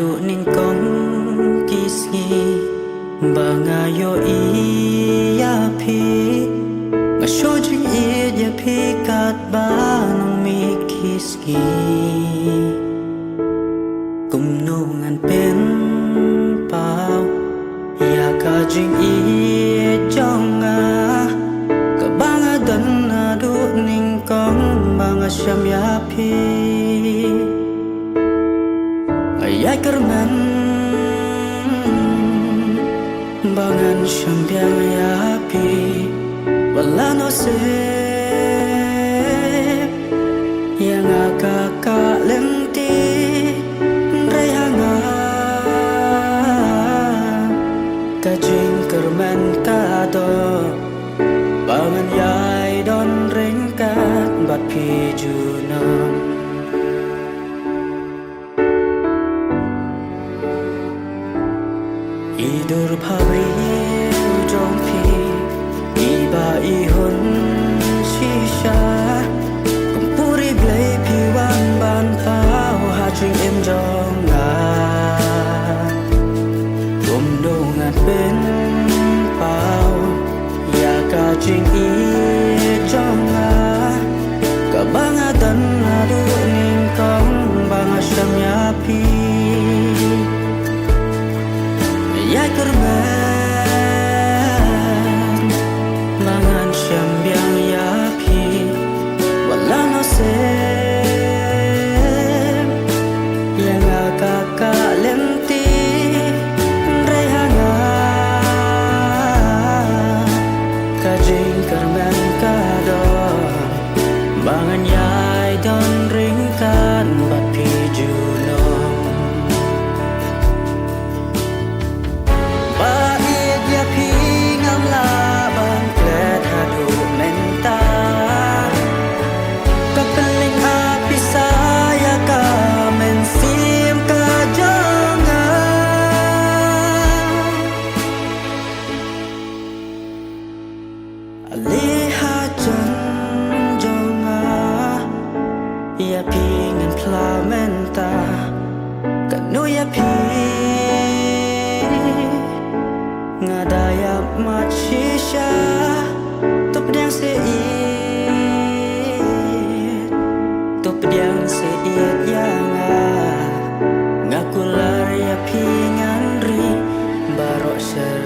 du ning kong kisngi bangayo iya pi ngasho jing iya pi kat banong mi kisngi kumnungan pen pau ya ka jing iya jonga kabanga dan du ning kong banga syam ya pi ayai kerman bangan syambiang yapi wala no se yang agak lenti rehanga kajing kerman kado bangan yai don ringkat bat pi junam idur pabri ujong pi iba ihun shisha kumpuri blay pi wan ban pau hajing em jong nga kumdungan pen pau ya kajing i jong nga kabanga dan adu ning kong banga syam ya pi ya kerman mangan syambiang ya pi wala no se yang agak lenti rehanga kajing kerman kado mangan yai don ringkan bat pi junong ya pingin plamenta kanu ya pi ngadaya machisha top diang seit yang ngakular ya pingan ri barok ser